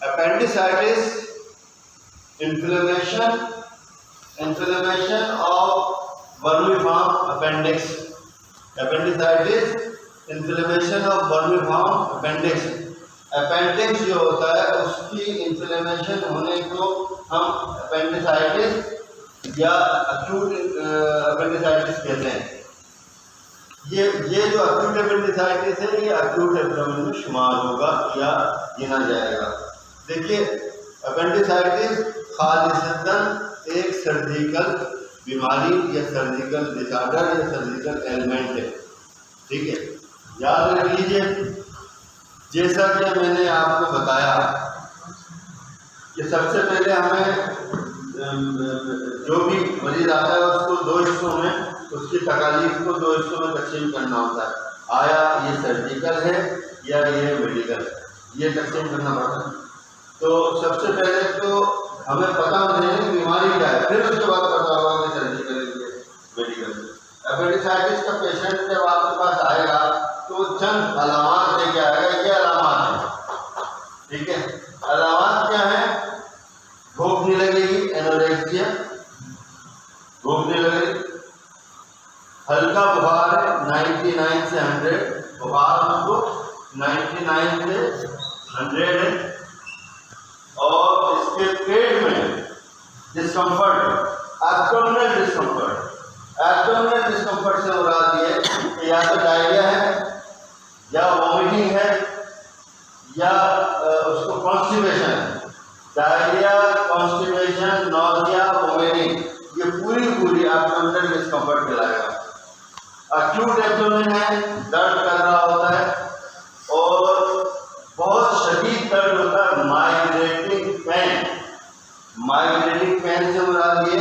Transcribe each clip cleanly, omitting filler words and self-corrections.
Appendicitis, inflammation of vermiform appendix. Appendicitis, inflammation of vermiform appendix. Appendix जो होता है उसकी इन्फ्लेमेशन होने को हम अपेंडिसाइटिस या अक्यूट अपेंडिसाइटिस कहते हैं। ये जो अक्यूट अपेंडिसाइटिस है ये अक्यूट एब्डोमेन में शुमार होगा या गिना जाएगा। देखिए, अपेंडिसाइटिस खालिसतन एक सर्जिकल बीमारी या सर्जिकल डिसऑर्डर या सर्जिकल एलिमेंट है। ठीक है, याद रख लीजिए, जैसा कि मैंने आपको बताया कि सबसे पहले हमें जो भी मरीज आता है उसको दो हिस्सों में, उसकी तकालीफ को दो हिस्सों में तकसीम करना होता है। आया ये सर्जिकल है या ये मेडिकल, ये तकसीम करना पड़ता है। तो सबसे पहले तो हमें पता होना चाहिए कि बीमारी क्या है, फिर उसके बाद पता होगा कि सर्जिकल है मेडिकल। अपेंडिसाइटिस का पेशेंट जब आपके पास आएगा तो चंद अलामात लेके आएगा। ये अलामात है, ठीक है। अलामात क्या है? भूख नहीं लगेगी, एनोरेक्सिया, भूख नहीं लगेगी, हल्का बुखार है 99 से 100, बुखार उसको 99 से 100 है, और इसके पेट में discomfort, abdominal discomfort. Abdominal discomfort से मुराद ये कि या तो डायरिया है या वॉमिटिंग है या उसको कॉन्स्टिपेशन है। डायरिया, कॉन्स्टिपेशन, नॉजिया, वॉमिटिंग, ये पूरी एब्डोमिनल डिस्कम्फर्ट कहलाएगा। अक्यूट एब्डोमेन है, दर्द कर रहा होता है और बहुत शदीद दर्द होता है। माइग्रेटिंग पेन, माइग्रेटिंग पेन से मुराद ये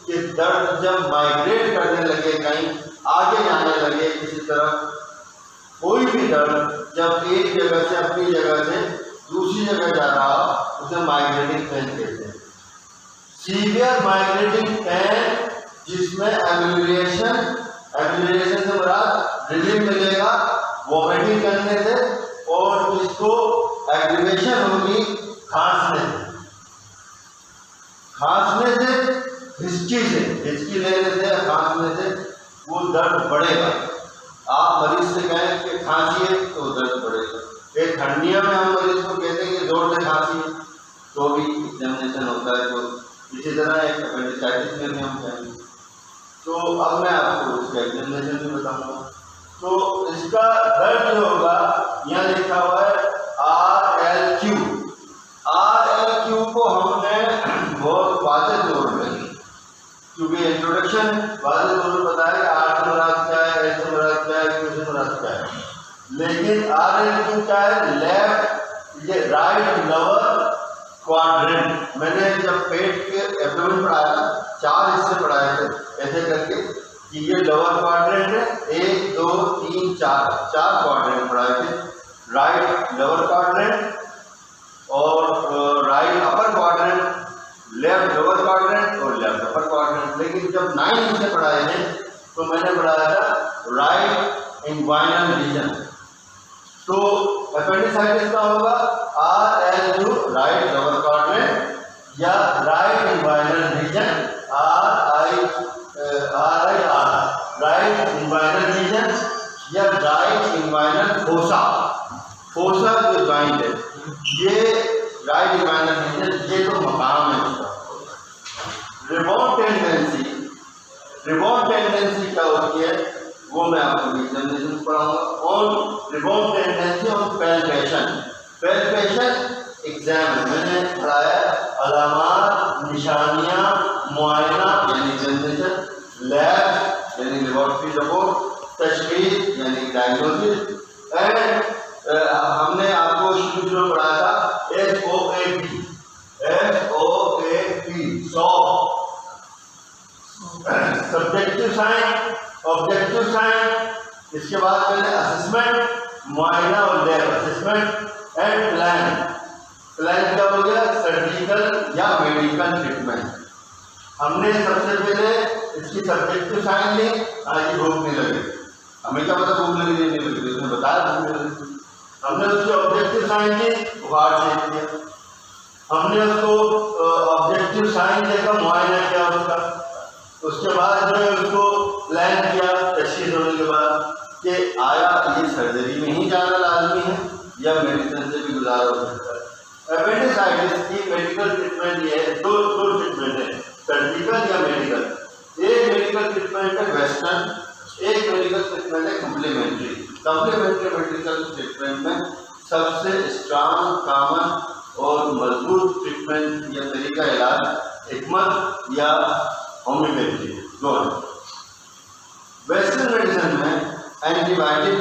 कि दर्द जब माइग्रेट करने लगे, कहीं आगे जाने लगे किसी तरफ, कोई भी दर्द जब एक जगह से अपनी जगह से दूसरी जगह जा रहा हो उसे माइग्रेटिंग पेन कहते हैं। सीवियर माइग्रेटिंग पेन जिसमें एब्यूलेशन से मुराद रिलीफ मिलेगा वॉमिटिंग करने से, और जिसको एग्रीवेशन होगी खांसने से, हिचकी लेने से, खांसने से वो दर्द बढ़ेगा। आप मरीज से कहें कि खांसिए तो दर्द बढ़ेगा। एक हर्निया में हम मरीज को कहते हैं कि जोर से खांसिए तो भी एग्जामिनेशन होता है। तो इसी तरह एक अपेंडिसाइटिस में भी हम कहेंगे। तो अब मैं आपको इसका एग्जामिनेशन भी बताऊंगा। तो इसका दर्द जो होगा, यहाँ लिखा हुआ है RLQ। RLQ को हमने बहुत वाज़ेह तौर पर, क्योंकि इंट्रोडक्शन वाज़ेह तौर पर बताया कि आर से मुराद क्या है, एल से मुराद क्या है, क्यू से मुराद क्या है। लेकिन RLQ क्या है? लेफ्ट, ये राइट लोअर क्वाड्रेंट। मैंने जब पेट के एब्डोमेन पढ़ाया था, 4 हिस्से पढ़ाए थे ऐसे करके कि ये लोअर क्वाड्रेंट है, 1 2 3 4 क्वाड्रेंट पढ़ाए थे। राइट लोअर क्वाड्रेंट और right upper quadrant, left lower quadrant और लेफ्ट अपर क्वाड्रेंट। लेकिन जब 9 हिस्से पढ़ाए थे तो मैंने पढ़ाया था राइट इंग्वाइनल रीजन। तो अपेंडिसाइटिस का होगा RLQ, राइट लोअर क्वाड्रेंट, या right inguinal region, RIR, right inguinal region, या राइट इंग्वाइनल फोसा जो जॉइंट है, ये राइट इंग्वाइनल रीजन, ये तो मकाम है उसका। रिबॉन्ड टेंडेंसी क्या होती है वो मैं आपको एग्जामिनेशन पढ़ाऊंगा। और रिबॉन्ड टेंडेंसी और पैल्पेशन एग्जाम मैंने पढ़ाया। अलामात, निशानियां, मुआयना यानी एग्जामिनेशन, लैब यानी लेबोरेटरी रिपोर्ट, तशखीस यानी डायग्नोसिस, एंड हमने आपको शुरू पढ़ाया था SOAP, subjective sign, objective sign. इसके बाद मैंने असेसमेंट, मुआयना और लैब, असेसमेंट एंड प्लान क्या हो गया? सर्जिकल या मेडिकल ट्रीटमेंट। हमने सबसे पहले इसकी सब्जेक्टिव साइन ली, आज भूख नहीं लगी। हमें क्या पता भूख लगी नहीं लगी, उसने बताया भूख नहीं लगी। हमने उसकी ऑब्जेक्टिव साइन दी, बुखार चेक किया, हमने उसको ऑब्जेक्टिव साइन देखा, मुआयना किया उसका, उसके बाद जो है उसको प्लान किया तशखीस होने के बाद कि आया ये सर्जरी में ही जाना लाजमी है या मेडिसिन से भी गुजारा हो सकता है। एपेंडिसाइटिस की मेडिकल ट्रीटमेंट ये है, दो ट्रीटमेंट है, सर्जिकल या मेडिकल। एक मेडिकल ट्रीटमेंट है वेस्टर्न, एक मेडिकल ट्रीटमेंट है कम्प्लीमेंट्री। कम्प्लीमेंट्री मेडिकल ट्रीटमेंट में सबसे स्ट्रांग, कॉमन और मजबूत ट्रीटमेंट या तरीका इलाज हिकमत या होम्योपैथी दोनों। वेस्टर्न मेडिसिन में एंटीबायोटिक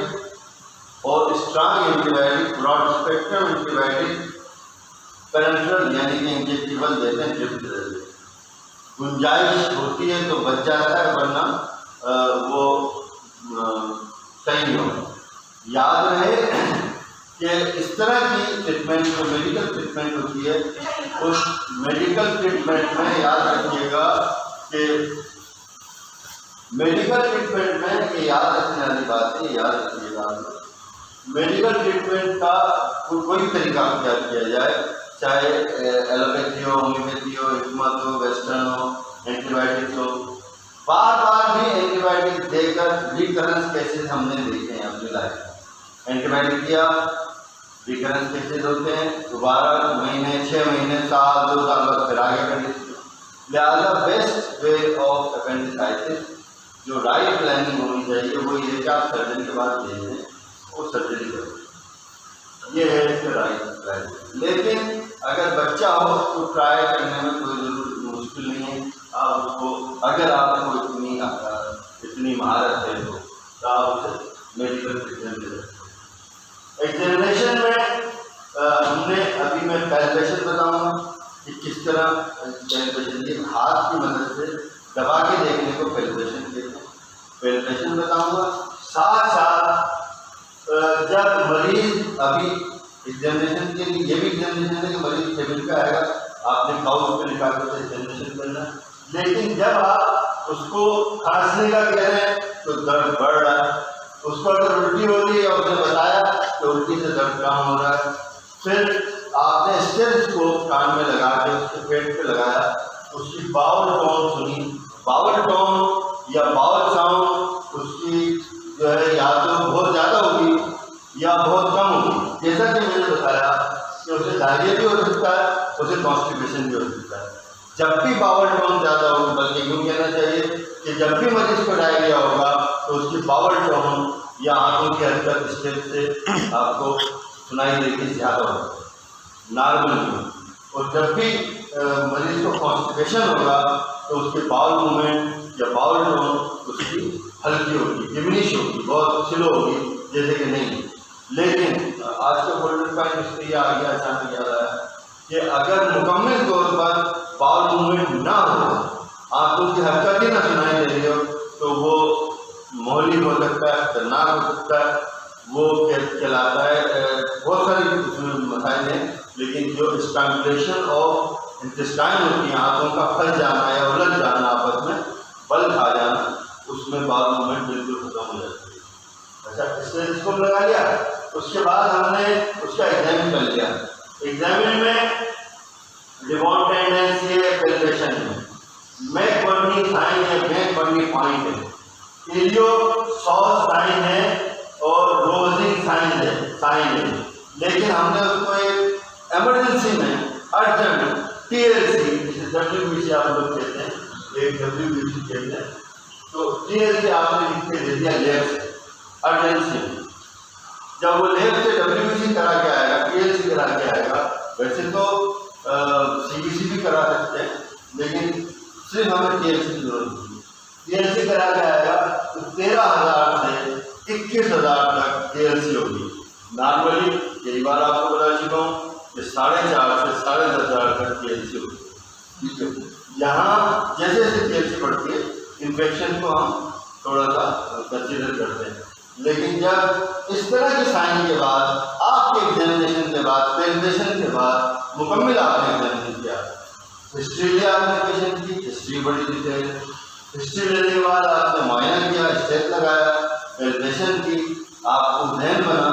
और strong antibiotic, broad spectrum antibiotic parenteral यानी कि इंजेक्टेबल देते हैं, ड्रिप देते हैं। गुंजाइश होती है तो बच जाता है, वरना वो सही नहीं होगा। याद रहे कि इस तरह की ट्रीटमेंट जो मेडिकल ट्रीटमेंट होती है, उस मेडिकल ट्रीटमेंट में याद रखिएगा कि मेडिकल ट्रीटमेंट में ये याद रखने वाली बात है, याद रखिएगा मेडिकल ट्रीटमेंट का कोई तरीका क्या किया जाए, चाहे एलोपैथी हो, होम्योपैथी हो, हिकमत हो, वेस्टर्न हो, एंटीबायोटिक्स हो, बार बार भी एंटीबायोटिक देकर रिकरेंस केसेस हमने देखे हैं अपनी लाइफ में। एंटीबायोटिक दिया, रिकरेंस केसेस होते हैं, दोबारा महीने, 6 महीने, साल, 2 साल बाद फिर आगे कर लेते हैं। लिहाजा बेस्ट वे ऑफ एपेंडिसाइटिस जो राइट प्लानिंग होनी चाहिए वो ये कि आप सर्जरी के बाद दे दें, वो सर्जरी करें, ये है इसका राइट प्लानिंग। लेकिन अगर बच्चा हो तो ट्राई करने में कोई मुश्किल नहीं है। आप उसको, अगर आपको इतनी महारत है तो आप उसे मेडिकल ट्रीटमेंट दे सकते हैं। एग्जामिनेशन में हमने अभी मैं पैल्पेशन बताऊंगा कि किस तरह पैल्पेशन की हाथ की मदद से दबा के देखने को पैल्पेशन कहते हैं, पैल्पेशन बताऊंगा। साथ साथ जब मरीज अभी एग्जामिनेशन के लिए, ये भी एग्जामिनेशन है कि मरीज टेबल पे आएगा, आपने काउच पे लिखा कर एग्जामिनेशन करना, लेकिन जब आप उसको खांसने का कह रहे हैं तो दर्द बढ़ रहा है, उसको अगर उल्टी हो रही है और उसने बताया तो उल्टी से दर्द कम हो रहा है, फिर आपने स्टेज को कान में लगा के उसके पेट पे लगाया, उसकी बाउल टोन सुनी, बाउल टोन या बाउल साउंड उसकी जो है या तो बहुत ज़्यादा होगी या बहुत कम होगी। जैसा कि मैंने बताया कि उसे डायरिया भी हो सकता है, उसे कॉन्स्टिपेशन भी हो सकता है। जब भी बाउल टोन ज़्यादा होगी, बल्कि यूँ कहना चाहिए कि जब भी मरीज को डायरिया होगा तो उसकी बाउल टोन या आंखों की हरकत स्टेज से आपको सुनाई देगी ज़्यादा होगा, नॉर्मल नहीं। और जब भी मरीज को कॉन्स्टिपेशन होगा तो उसके बाउल मूवमेंट या बाउल टोन उसकी हल्की होगी, डिमिनिश होगी, बहुत स्लो होगी, जैसे कि नहीं। लेकिन आज के गोल्डन पॉइंट इसलिए आ गया, अचानक याद आया कि अगर मुकम्मल तौर पर बाउल मूवमेंट ना हो, आंखों की हरकत ही ना सुनाई दे रही हो, तो वो मोहली हो सकता है, खतरनाक हो सकता है, वो कहलाता है। बहुत सारी मसाइल हैं, लेकिन जो स्ट्रैंगुलेशन ऑफ इंटेस्टाइन होती है, आंखों का फंस जाना या उलझ जाना, आपस में बल खा जाना, उसमें बाउल मूवमेंट बिल्कुल खत्म हो जाती है। अच्छा, स्टेथोस्कोप लगा लिया, उसके बाद हमने उसका एग्जामिन कर लिया। एग्जामिन में डिवॉन टेंडेंसी है, पैल्पेशन है, मैकबर्नी साइन है, मैकबर्नी पॉइंट है, इलियोसॉस साइन है और रोजिंग साइन है। लेकिन हमने उसको एक इमरजेंसी में अर्जेंट टीएलसी, जिसे डब्ल्यूबीसी आप लोग कहते हैं, एक डब्ल्यूबीसी कहते हैं, तो टीएलसी आपने लिख के दे दिया लेफ्ट अर्जेंसी में। जब वो लेफ्ट से डब्ल्यूबीसी करा के आएगा, टीएलसी करा के आएगा, वैसे तो सीबीसी भी करा सकते हैं, लेकिन सिर्फ हमें टीएलसी की जरूरत है। टीएलसी करा के आएगा तो 13,000 से 21,000 तक टीएलसी होगी। नॉर्मली कई बार आपको बता चुका हूँ कि 4.5 से 10,500 तक टीएलसी होगी। ठीक है, यहाँ जैसे जैसे टीएलसी बढ़ती है, इन्फेक्शन को हम थोड़ा सा कंसिडर करते हैं। लेकिन जब इस तरह के साइन के बाद, आपके एग्जामिनेशन के बाद, पैल्पेशन के बाद, मुकम्मल आपने एग्जामिनेशन किया, हिस्ट्री लिया आपने पेशेंट की, हिस्ट्री बड़ी डिटेल, हिस्ट्री लेने के बाद आपने मुआयना किया, स्टेप लगाया, पैल्पेशन की, आपको ध्यान बना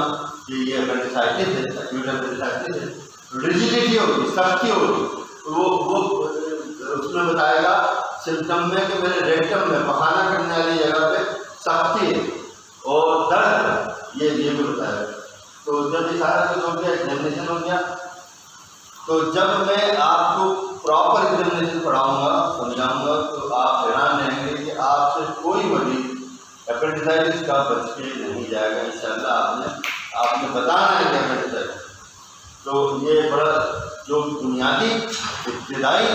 कि ये एपेंडिसाइटिस रिजिडिटी होगी, सख्ती होगी, वो उसमें बताएगा सिम्टम में कि मेरे रेक्टम में पखाना करने वाली जगह पे सख्ती है और दर्द, ये भी बताएगा। तो जब ये सारा कुछ हो गया, एग्जामिनेशन हो गया, तो जब मैं आपको प्रॉपर एग्जामिनेशन पढ़ाऊंगा, समझाऊंगा, तो आप हैरान रहेंगे कि आपसे कोई मरीज एपेंडिसाइटिस का बच के नहीं जाएगा इंशाल्लाह। आपने बताना है कि एपेंडिसाइटिस, तो ये बड़ा जो बुनियादी इब्तिदाई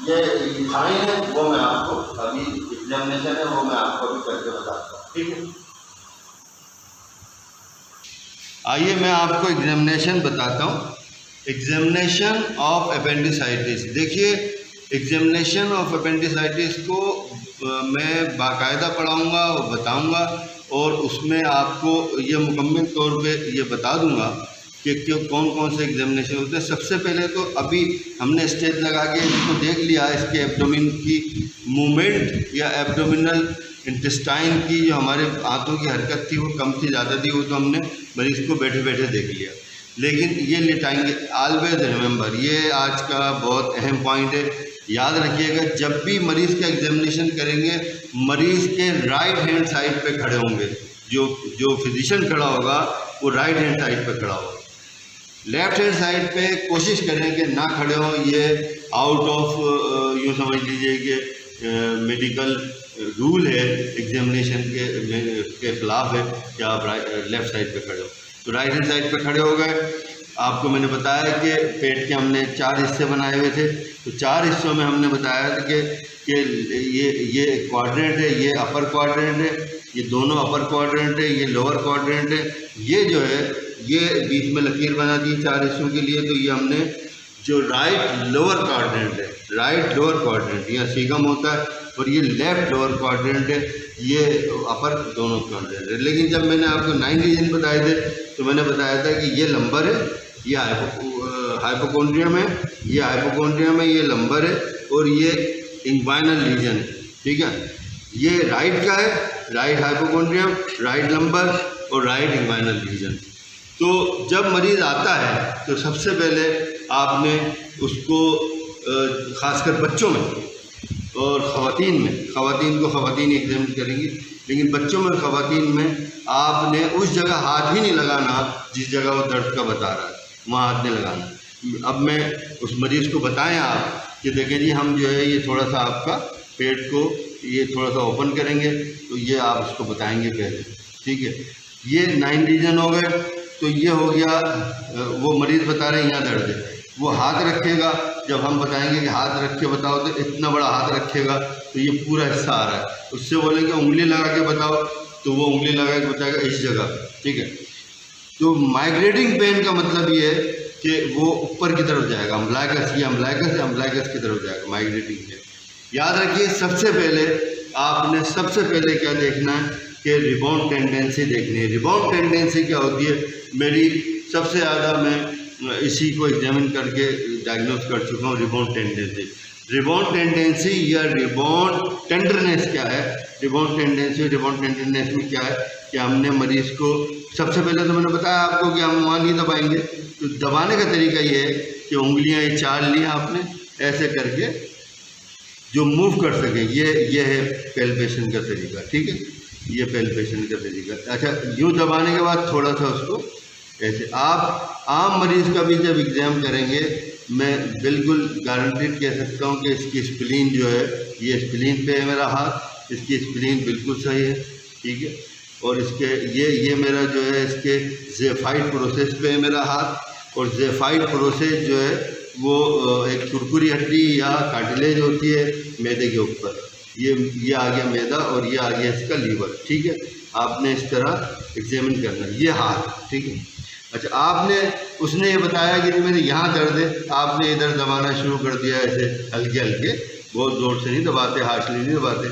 ये साइन है वो मैं आपको अभी एग्जामिनेशन है वो मैं आपको अभी करके बताता हूँ, ठीक है। आइए मैं आपको एग्जामिनेशन बताता हूँ। एग्जामिनेशन ऑफ अपेंडिसाइटिस, देखिए एग्जामिनेशन ऑफ अपेंडिसाइटिस को मैं बाकायदा पढ़ाऊँगा और बताऊँगा, और उसमें आपको ये मुकम्मल तौर पे ये बता दूँगा कि कौन कौन से एग्जामिनेशन होते हैं। सबसे पहले तो अभी हमने स्टेज लगा के इसको देख लिया, इसके एब्डोमिन की मूवमेंट या एब्डोमिनल इंटेस्टाइन की जो हमारे हाथों की हरकत थी वो कम थी ज़्यादा थी, वो तो हमने मरीज़ को बैठे बैठे देख लिया। लेकिन ये लेटाएंगे, ऑलवेज रिमेंबर, ये आज का बहुत अहम पॉइंट है, याद रखिएगा। जब भी मरीज़ का एग्जामिनेशन करेंगे, मरीज़ के राइट हैंड साइड पे खड़े होंगे, जो फिजिशियन खड़ा होगा वो राइट हैंड साइड पे खड़ा होगा। लेफ्ट हैंड साइड पे कोशिश करें कि ना खड़े हों, ये आउट ऑफ यूँ समझ लीजिए कि मेडिकल रूल है, एग्जामिनेशन के खिलाफ है कि आप लेफ़्ट साइड पे खड़े हो। तो राइट हैंड साइड पे खड़े हो गए। आपको मैंने बताया कि पेट के हमने 4 हिस्से बनाए हुए थे, तो 4 हिस्सों में हमने बताया था कि ये क्वाड्रेंट है, ये अपर क्वाड्रेंट है, ये दोनों अपर क्वाड्रेंट है, ये लोअर क्वाड्रेंट है, ये जो है ये बीच में लकीर बना दी 4 हिस्सों के लिए। तो ये हमने जो राइट लोअर क्वाड्रेंट है, राइट लोअर क्वाड्रेंट यहाँ सीगम होता है, और ये लेफ्ट लोअर क्वाड्रेंट है, ये अपर दोनों क्वाड्रेंट है। लेकिन जब मैंने आपको 9 रीजन बताए थे तो मैंने बताया था कि ये लंबर है, ये हाइपोकॉन्ड्रियम है, ये हाइपोकॉन्ड्रियम है, ये लंबर है, और ये इंग्वाइनल रीजन है, ठीक है। ये राइट का है, राइट हाइपोकॉन्ड्रियम, राइट लंबर और राइट इंग्वाइनल रीजन। तो जब मरीज़ आता है तो सबसे पहले आपने उसको ख़ासकर बच्चों में और ख़वातीन को ख़वातीन एग्जामिन करेंगी, लेकिन बच्चों में ख़वातीन में आपने उस जगह हाथ ही नहीं लगाना जिस जगह वो दर्द का बता रहा है, वहाँ हाथ नहीं लगाना। अब मैं उस मरीज़ को बताएं आप कि देखें जी हम जो है ये थोड़ा सा आपका पेट को ये थोड़ा सा ओपन करेंगे, तो ये आप उसको बताएंगे पहले, ठीक है। ये 9 रीजन हो गए। तो ये हो गया, वो मरीज़ बता रहे हैं यहाँ दर्द है, वो हाथ रखेगा, जब हम बताएंगे कि हाथ रख के बताओ तो इतना बड़ा हाथ रखेगा तो ये पूरा हिस्सा आ रहा है, उससे बोलेंगे उंगली लगा के बताओ तो वो उंगली लगा के बताएगा इस जगह, ठीक है। तो माइग्रेटिंग पेन का मतलब ये है कि वो ऊपर की तरफ जाएगा, अम्बलाइकस, ये अम्बलाइकस है, अम्बलाइकस की तरफ जाएगा माइग्रेटिंग पेन। याद रखिए सबसे पहले आपने सबसे पहले क्या देखना है कि रिबाउंड टेंडेंसी देखनी है। रिबाउंड टेंडेंसी क्या होती है, मेरी सबसे ज़्यादा मैं इसी को एग्जामिन करके डायग्नोस कर चुका हूँ। रिबाउंड टेंडेंसी या रिबाउंड टेंडरनेस क्या है। रिबाउंड टेंडरनेस में क्या है कि हमने मरीज़ को सबसे पहले तो मैंने बताया आपको कि हम वहाँ नहीं दबाएंगे, तो दबाने का तरीका ये है कि उंगलियाँ ये 4 ली आपने ऐसे करके जो मूव कर सकें, ये है पैल्पेशन का तरीका, ठीक है, ये पैल्पेशन का तरीका। अच्छा, यूँ दबाने के बाद थोड़ा सा उसको ऐसे। आप आम मरीज़ का भी जब एग्ज़ाम करेंगे, मैं बिल्कुल गारंटीड कह सकता हूँ कि इसकी स्प्लीन जो है, ये स्प्लीन पे है मेरा हाथ, इसकी स्प्लीन बिल्कुल सही है, ठीक है। और इसके ये मेरा जो है इसके ज़ेफाइड प्रोसेस पे है मेरा हाथ, और ज़ेफाइड प्रोसेस जो है वो एक कुरकुरी हड्डी या कार्टिलेज होती है मैदे के ऊपर, ये आ गया मैदा और ये आ गया इसका लीवर, ठीक है। आपने इस तरह एग्जामिन करना है, ये हाथ, ठीक है। अच्छा, आपने उसने ये बताया कि मेरे यहाँ दर्द है, आपने इधर दबाना शुरू कर दिया ऐसे हल्के हल्के, बहुत ज़ोर से नहीं दबाते, हार्शली नहीं दबाते।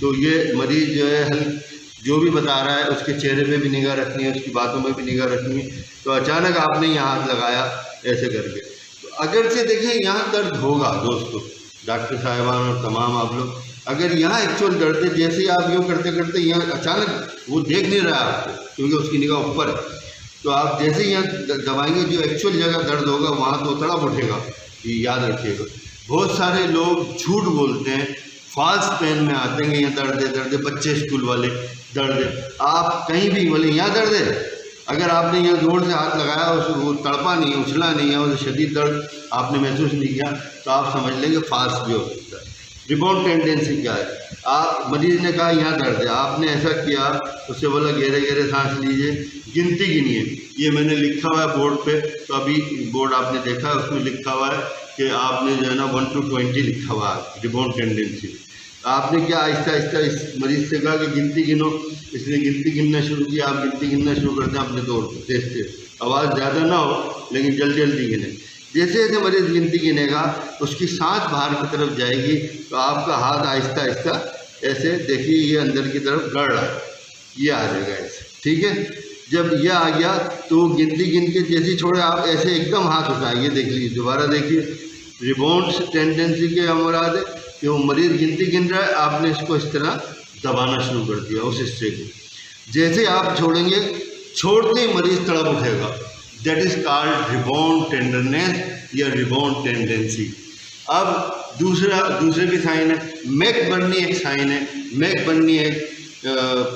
तो ये मरीज़ जो है जो भी बता रहा है उसके चेहरे पे भी निगाह रखनी है, उसकी बातों में भी निगाह रखनी है। तो अचानक आपने यहाँ हाथ लगाया ऐसे करके, तो अगर से देखें यहाँ दर्द होगा दोस्तों, डॉक्टर साहिबान और तमाम आप लोग, अगर यहाँ एक्चुअल दर्द है, जैसे ही आप यूँ करते करते यहाँ अचानक वो देख नहीं रहा आपको क्योंकि उसकी निगाह ऊपर है, तो आप जैसे ही यहाँ दबाएंगे जो एक्चुअल जगह दर्द होगा वहाँ तो तड़प उठेगा, ये याद रखिएगा। बहुत सारे लोग झूठ बोलते हैं, फॉल्स पेन में आते हैं, यहाँ दर्द है, बच्चे स्कूल वाले दर्द है। आप कहीं भी बोले यहाँ दर्द है, अगर आपने यहाँ जोर से हाथ लगाया और वो तड़पा नहीं, उछला नहीं है और शदीद दर्द आपने महसूस नहीं किया, तो आप समझ लेंगे फॉल्स भी हो सकता है। रिबाउंड टेंडेंसी क्या है? आप मरीज़ ने कहा यहाँ दर्द है, आपने ऐसा किया, उससे बोला गहरे गहरे सांस लीजिए, गिनती गिनिए। ये मैंने लिखा हुआ है बोर्ड पे, तो अभी बोर्ड आपने देखा है, उसमें लिखा हुआ है कि आपने जो है ना 1 to 20 लिखा हुआ है रिबाउंड टेंडेंसी। आपने क्या आहिस्ता आहिस्ता इस मरीज़ से कहा कि गिनती गिनो, इसने गिनती गिनना शुरू किया। आप गिनती गिनना शुरू करते हैं अपने तौर पर, तेज तेज, आवाज़ ज़्यादा ना हो लेकिन जल्दी जल्दी गिने। जैसे जैसे मरीज़ गिनती गिनेगा उसकी सांस बाहर की तरफ जाएगी, तो आपका हाथ आहिस्ता आहिस्ता ऐसे देखिए, ये अंदर की तरफ गड़ रहा है, ये आ जाएगा ऐसे, ठीक है। जब ये आ गया तो गिनती गिन के जैसे छोड़े आप ऐसे एकदम हाथ उठाइए, देख लीजिए, दोबारा देखिए। रिबाउंड टेंडेंसी के मुराद है कि वो मरीज़ गिनती गिन रहा है, आपने इसको इस तरह दबाना शुरू कर दिया उस हिस्से को। जैसे आप छोड़ेंगे, छोड़ते ही मरीज़ तड़प उठेगा, that is called rebound tenderness या रिबाउंड टेंडेंसी। अब दूसरे भी साइन है, मैकबर्नी एक साइन है, मैकबर्नी एक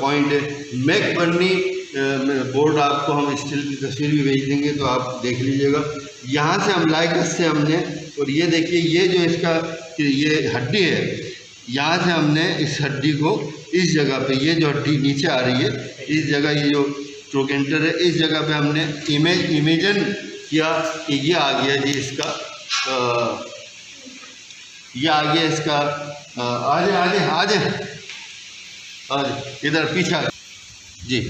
पॉइंट है। मैकबर्नी बोर्ड आपको हम स्टील की तस्वीर भी भेज देंगे, तो आप देख लीजिएगा। यहाँ से अम्लाइकस से हमने, और ये देखिए ये जो इसका ये हड्डी है, यहाँ से हमने इस हड्डी को इस जगह पे, ये जो हड्डी नीचे आ रही है इस जगह, ये जो ट्रोकेंटर है इस जगह पे हमने इमेजन किया कि ये आ गया जी इसका, ये आ गया इसका, आजे आजे आजे आजे इधर पीछे जी।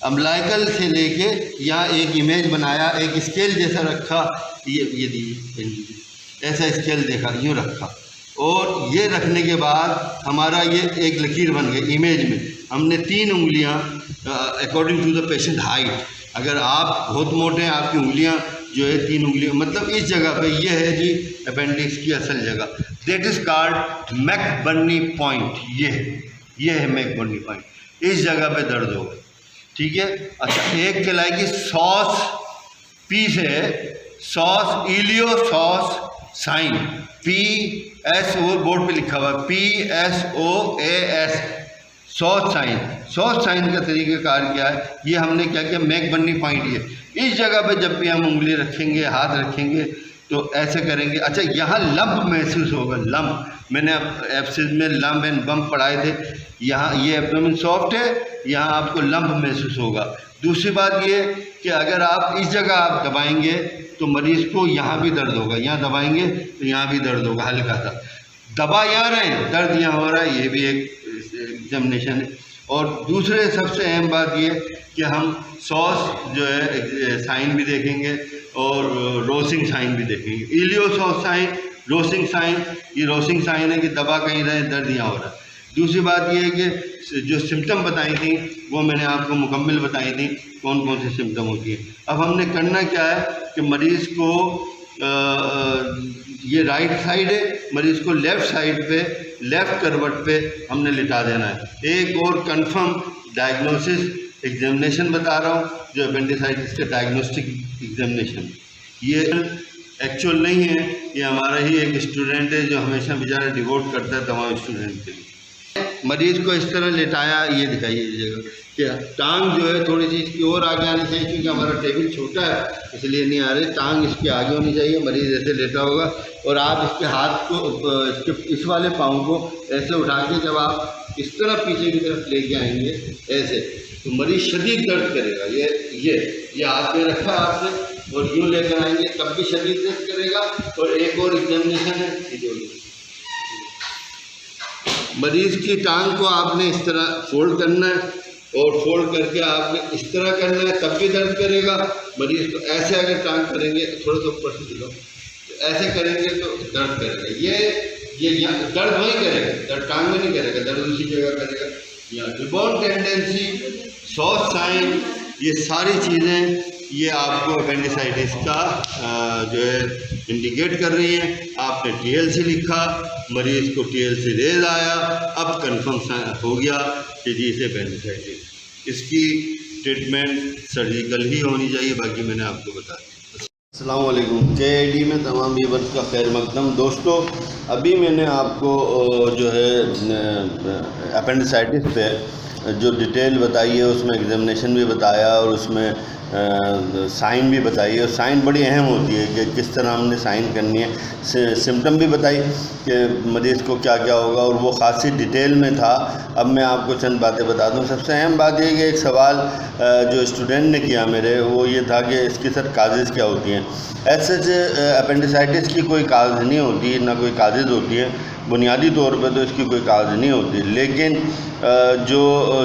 अम्लाइकल से लेके यहाँ एक इमेज बनाया, एक स्केल जैसा रखा, ये दीजिए, ऐसा स्केल देखा, यूँ रखा, और ये रखने के बाद हमारा ये एक लकीर बन गई। इमेज में हमने 3 उंगलियाँ according to the patient height, अगर आप बहुत मोटे हैं आपकी उंगलियाँ जो है 3 उंगलियाँ, मतलब इस जगह पे ये है जी अपेंडिक्स की असल जगह, that is called McBurney point. ये है मैकबर्नी पॉइंट, इस जगह पे दर्द होगा, ठीक है। अच्छा, एक कहलाएगी सॉस, पी से है psoas, iliopsoas sign, PSO board पे लिखा हुआ है, PSOAS, psoas sign. Psoas sign का तरीक़ाकार क्या है? ये हमने क्या किया, मैकबर्नी पॉइंट, ये इस जगह पे जब भी हम उंगली रखेंगे, हाथ रखेंगे, तो ऐसे करेंगे। अच्छा, यहाँ लंप महसूस होगा, लंप, मैंने एब्सिस में लंप एंड बम्प पढ़ाए थे। यहाँ ये एब्डोमेन सॉफ्ट है, यहाँ आपको लंप महसूस होगा। दूसरी बात ये कि अगर आप इस जगह आप दबाएंगे तो मरीज़ को यहाँ भी दर्द होगा, यहाँ दबाएंगे तो यहाँ भी दर्द होगा, हल्का सा। दबा यहाँ रहे, दर्द यहाँ हो रहा है, ये भी एक एग्जामिनेशन है। और दूसरे सबसे अहम बात ये कि हम सॉस जो है साइन भी देखेंगे और रोसिंग साइन भी देखेंगे। इलियोसॉस साइन, रोसिंग साइन, ये रोसिंग साइन है कि दबा कहीं रहे, दर्द यहाँ हो रहा है। दूसरी बात ये है कि जो सिम्टम बताई थी वो मैंने आपको मुकम्मल बताई थी, कौन कौन से सिम्टम होती है। अब हमने करना क्या है कि मरीज़ को ये राइट साइड है, मरीज़ को लेफ़्ट साइड पे, लेफ़्ट करवट पे हमने लिटा देना है। एक और कंफर्म डायग्नोसिस एग्जामिनेशन बता रहा हूँ, जो अपेंडिसाइटिस का डायग्नोस्टिक एग्जामिनेशन, ये एक्चुअल नहीं है, ये हमारा ही एक स्टूडेंट है जो हमेशा बेचारा डिवोट करता है तमाम स्टूडेंट के लिए। मरीज़ को इस तरह लेटाया, ये दिखाइए जगह क्या, टांग जो है थोड़ी सी इसकी और आगे आनी चाहिए, क्योंकि हमारा टेबल छोटा है इसलिए नहीं आ रही, टांग इसके आगे होनी चाहिए। मरीज़ ऐसे लेटा होगा और आप इसके हाथ को, इसके इस वाले पाँव को ऐसे उठा के जब आप इस तरह पीछे की तरफ लेके आएंगे ऐसे, तो मरीज़ शदीद दर्द करेगा। ये हाथ में रखा है आपने और यूँ लेकर आएंगे तब भी शदीद दर्द करेगा। और एक और एग्जामिनेशन है, मरीज़ की टांग को आपने इस तरह फोल्ड करना है और फोल्ड करके आपने इस तरह करना है, तब भी दर्द करेगा। मरीज़ को ऐसे अगर टांग करेंगे, थोड़ा सा ऊपर से दिलो, ऐसे करेंगे तो दर्द करेगा। ये यहाँ दर्द वहीं करेगा, दर्द टांग में नहीं करेगा, दर्द उसी जगह करेगा। यहाँ रिबाउंड टेंडेंसी, सॉस साइन, ये सारी चीज़ें ये आपको अपेंडिसाइटिस का जो है इंडिकेट कर रही हैं। आपने TLC लिखा, मरीज़ को TLC रेज आया, अब कन्फर्म हो गया कि जी इसे अपेंडिसाइटिस। इसकी ट्रीटमेंट सर्जिकल ही होनी चाहिए, बाकी मैंने आपको बता दिया। अस्सलाम वालेकुम, KID में तमाम व्यूअर्स का खैर मकदम। दोस्तों, अभी मैंने आपको जो है अपेंडिसाइटिस पे जो डिटेल बताई है, उसमें एग्जामिनेशन भी बताया और उसमें साइन भी बताई है। और साइन बड़ी अहम होती है कि किस तरह हमने साइन करनी है। सिम्टम भी बताई कि मरीज़ को क्या क्या होगा, और वो खासी डिटेल में था। अब मैं आपको चंद बातें बता दूं। सबसे अहम बात यह कि एक सवाल जो स्टूडेंट ने किया मेरे, वो ये था कि इसकी सर काजेज़ क्या होती हैं। ऐसे अपेंडिसाइटिस की कोई काज नहीं होती, ना कोई काजेज़ होती है। बुनियादी तौर पे तो इसकी कोई काज नहीं होती, लेकिन जो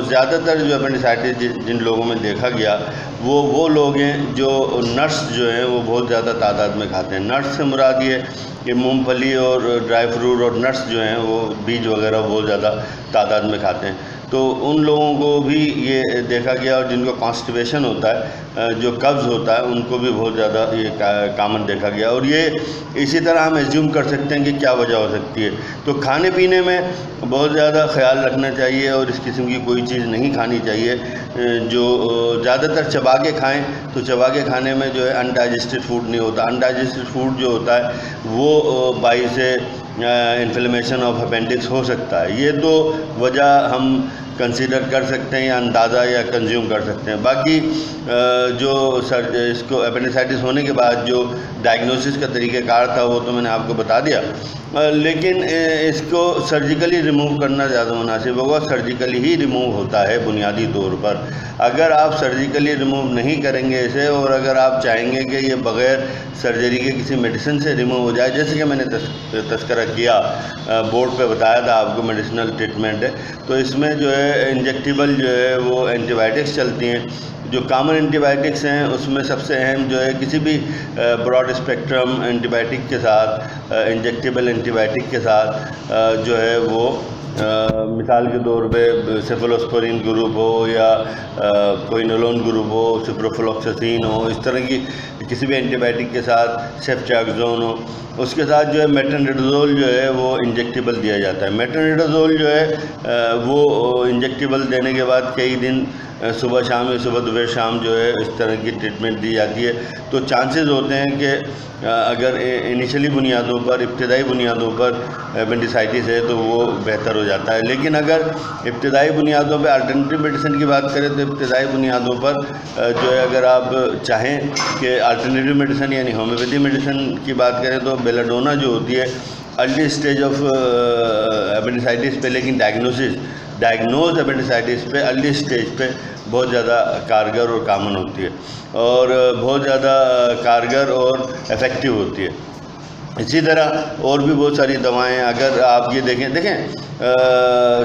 ज़्यादातर जो अपेंडिसाइटिस जिन लोगों में देखा गया वो लोग हैं जो नट्स जो हैं वो बहुत ज़्यादा तादाद में खाते हैं। नट्स से मुराद ये कि मूंगफली और ड्राई फ्रूट और नट्स जो हैं वो बीज वगैरह बहुत ज़्यादा तादाद में खाते हैं। तो उन लोगों को भी ये देखा गया, और जिनको कॉन्स्टिपेशन होता है, जो कब्ज़ होता है, उनको भी बहुत ज़्यादा ये कामन देखा गया। और ये इसी तरह हम एज्यूम कर सकते हैं कि क्या वजह हो सकती है। तो खाने पीने में बहुत ज़्यादा ख्याल रखना चाहिए, और इस किस्म की कोई चीज़ नहीं खानी चाहिए। जो ज़्यादातर चबा के खाएँ, तो चबा के खाने में जो है अनडाइजेस्टेड फूड नहीं होता। अनडाइजेस्टेड फूड जो होता है वो बाइस इन्फ्लेमेशन ऑफ अपेंडिक्स हो सकता है। ये तो वजह हम कंसीडर कर सकते हैं, या अंदाज़ा या कंज्यूम कर सकते हैं। बाकी जो इसको अपेंडिसाइटिस होने के बाद जो डायग्नोसिस का तरीक़ाकार था वो तो मैंने आपको बता दिया, लेकिन इसको सर्जिकली रिमूव करना ज़्यादा मुनासिब होगा। सर्जिकली ही रिमूव होता है बुनियादी तौर पर। अगर आप सर्जिकली रिमूव नहीं करेंगे इसे, और अगर आप चाहेंगे कि ये बग़ैर सर्जरी के किसी मेडिसिन से रिमूव हो जाए, जैसे कि मैंने तस्करा किया, बोर्ड पे बताया था आपको मेडिसिनल ट्रीटमेंट है, तो इसमें जो है इंजेक्टेबल जो है वो एंटीबायोटिक्स चलती हैं। जो कॉमन एंटीबायोटिक्स हैं उसमें सबसे अहम जो है किसी भी ब्रॉड स्पेक्ट्रम एंटीबायोटिक के साथ, इंजेक्टेबल एंटीबायोटिक के साथ जो है वो मिसाल के तौर पे सेफलोस्पोरिन ग्रुप हो, या क्विनोलोन ग्रुप हो, सिप्रोफ्लोक्सासिन हो, इस तरह की किसी भी एंटीबायोटिक के साथ सेफ्ट्रैक्सोन हो, उसके साथ जो है मेट्रोनिडाज़ोल जो है वो इंजेक्टेबल दिया जाता है। मेट्रोनिडाज़ोल जो है वो इंजेक्टेबल देने के बाद कई दिन सुबह शाम या सुबह दोपहर शाम जो है इस तरह की ट्रीटमेंट दी जाती है। तो चांसेस होते हैं कि अगर इनिशियली बुनियादों पर, इब्तदाई बुनियादों पर अपेंडिसाइटिस है तो वो बेहतर हो जाता है। लेकिन अगर इब्तदाई बुनियादों पर अल्टरनेटिव मेडिसिन की बात करें, तो इब्तदाई बुनियादों पर जो है अगर आप चाहें कि अल्टरनेटिव मेडिसिन यानी होम्योपैथी मेडिसिन की बात करें, तो बेलाडोना जो होती है अर्ली स्टेज ऑफ अपेंडिसाइटिस पे, लेकिन डायग्नोज अपेंडिसाइटिस पे अर्ली स्टेज पे बहुत ज़्यादा कारगर और कामन होती है, और बहुत ज़्यादा कारगर और इफ़ेक्टिव होती है। इसी तरह और भी बहुत सारी दवाएं, अगर आप ये देखें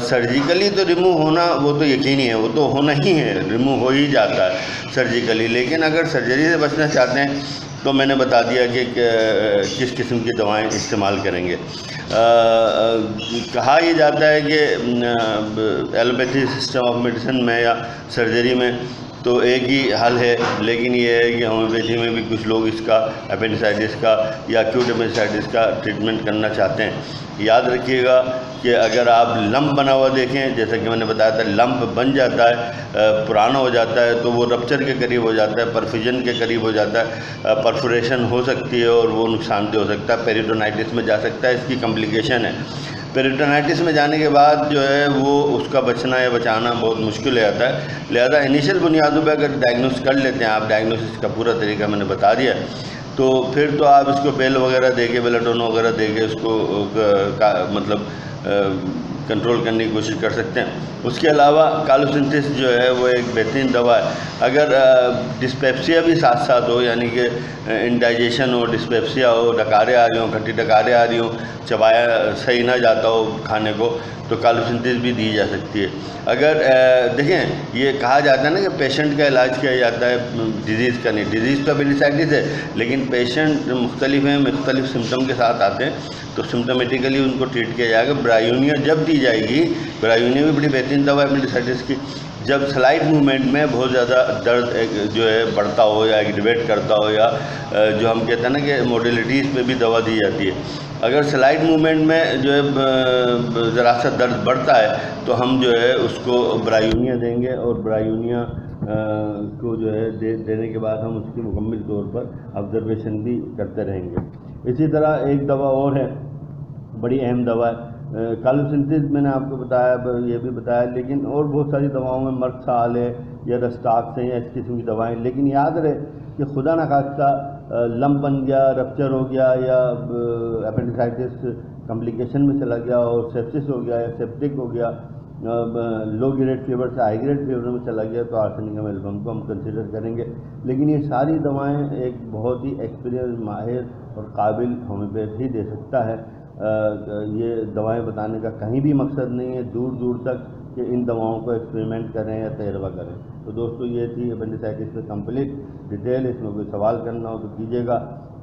सर्जिकली तो रिमूव होना वो तो यकीनी है, वो तो होना ही है, रिमूव हो ही जाता है सर्जिकली। लेकिन अगर सर्जरी से बचना चाहते हैं तो मैंने बता दिया कि किस किस्म की दवाएं इस्तेमाल करेंगे। कहा यह जाता है कि एलोपैथी सिस्टम ऑफ मेडिसिन में या सर्जरी में तो एक ही हल है, लेकिन ये है कि होम्योपैथी में भी कुछ लोग इसका अपेंडिसाइटिस का या एक्यूट अपेंडिसाइटिस का ट्रीटमेंट करना चाहते हैं। याद रखिएगा कि अगर आप लंप बना हुआ देखें, जैसा कि मैंने बताया था, लंप बन जाता है, पुराना हो जाता है, तो वो रप्चर के करीब हो जाता है, परफ्यूजन के करीब हो जाता है, परफोरेशन हो सकती है और वो नुकसानदेह हो सकता है, पेरिटोनाइटिस में जा सकता है। इसकी कॉम्प्लिकेशन है। पेरिटोनाइटिस में जाने के बाद जो है वो उसका बचना या बचाना बहुत मुश्किल हो जाता है। लिहाजा इनिशियल बुनियादों पर अगर डायग्नोस कर लेते हैं आप, डायग्नोसिस का पूरा तरीका मैंने बता दिया, तो फिर तो आप इसको बेल वगैरह देके, बेलाडोना वगैरह देके उसको मतलब कंट्रोल करने की कोशिश कर सकते हैं। उसके अलावा कालोसिंथेसिस जो है वो एक बेहतरीन दवा है। अगर डिस्पेप्सिया भी साथ साथ हो, यानी कि इंडाइजेशन हो, डिस्पेप्सिया हो, डकारें आ रही हों, खट्टी डकारें आ रही हों, चबाया सही ना जाता हो खाने को, तो कालोसिंथेसिस भी दी जा सकती है। अगर देखें, ये कहा जाता है ना कि पेशेंट का इलाज किया जाता है डिज़ीज़ का नहीं। डिज़ीज़ तो अपेंडिसाइटिस है, लेकिन पेशेंट मुख्तलिफ हैं, मुख्तलिफ सिम्टम के साथ आते हैं, तो सिम्टोमेटिकली उनको ट्रीट किया जाएगा। ब्रायोनिया जब दी जाएगी, ब्रायोनिया भी बड़ी बेहतरीन दवा है अपेंडिसाइटिस की, जब स्लाइड मूवमेंट में बहुत ज़्यादा दर्द जो है बढ़ता हो या एक्टिवेट करता हो, या जो हम कहते हैं ना कि मोडिलिटीज़ पे भी दवा दी जाती है। अगर स्लाइड मूवमेंट में जो है ज़रा सा दर्द बढ़ता है तो हम जो है उसको ब्रायोनिया देंगे, और ब्रायोनिया को जो है देने के बाद हम उसकी मुकम्मल तौर पर ऑब्जर्वेशन भी करते रहेंगे। इसी तरह एक दवा और है, बड़ी अहम दवा है कालोसिंथेसिस, मैंने आपको बताया, ये भी बताया, लेकिन और बहुत सारी दवाओं में मर्कसाल है या रस्टाक्स हैं या इस किस्म की दवाएं। लेकिन याद रहे कि खुदा न खास्ता लम्प बन गया, रप्चर हो गया या एपेंडिसाइटिस कॉम्प्लिकेशन में चला गया और सेप्सिस हो गया या सेप्टिक हो गया, लो ग्रेड फीवर से हाई ग्रेड फीवर में चला गया, तो आर्सेनिकम एल्बम को हम कंसिडर करेंगे। लेकिन ये सारी दवाएं एक बहुत ही एक्सपीरियंस, माहिर और काबिल होम्योपैथ ही दे सकता है। ये दवाएं बताने का कहीं भी मकसद नहीं है दूर दूर तक कि इन दवाओं को एक्सपेरिमेंट करें या तजर्बा करें। तो दोस्तों, ये थी एपेंडिसाइटिस पे कंप्लीट डिटेल। इसमें कोई सवाल करना हो तो कीजिएगा।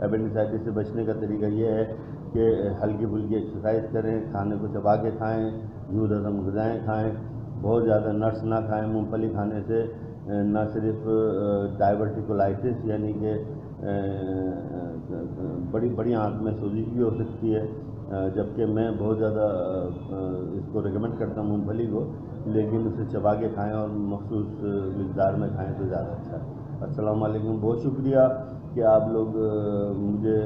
एपेंडिसाइटिस से बचने का तरीका ये है कि हल्की फुल्की एक्सरसाइज करें, खाने को चबा के खाएँ, दूध हजम गज़ाएँ खाएँ, बहुत ज़्यादा नट्स ना खाएँ। मूँगफली खाने से न सिर्फ डायवर्टिकुलाइटिस यानी कि बड़ी बड़ी आँख में सोजिश भी हो सकती है, जबकि मैं बहुत ज़्यादा इसको रिकमेंड करता हूँ मूँगफली को, लेकिन उसे चबा के खाएँ और मखसूस मिक़दार में खाएँ तो ज़्यादा अच्छा है। अस्सलाम वालेकुम, बहुत शुक्रिया कि आप लोग मुझे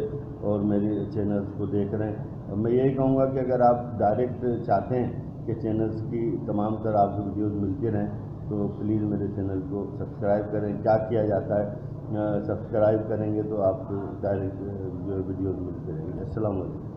और मेरी चैनल्स को देख रहे हैं। मैं यही कहूँगा कि अगर आप डायरेक्ट चाहते हैं कि चैनल्स की तमाम तरह आपको वीडियोज़ मिलती रहें तो प्लीज़ मेरे चैनल को सब्सक्राइब करें। क्या किया जाता है, सब्सक्राइब करेंगे तो आपको डायरेक्ट वीडियोज़ मिलते रहेंगे। अस्सलाम वालेकुम।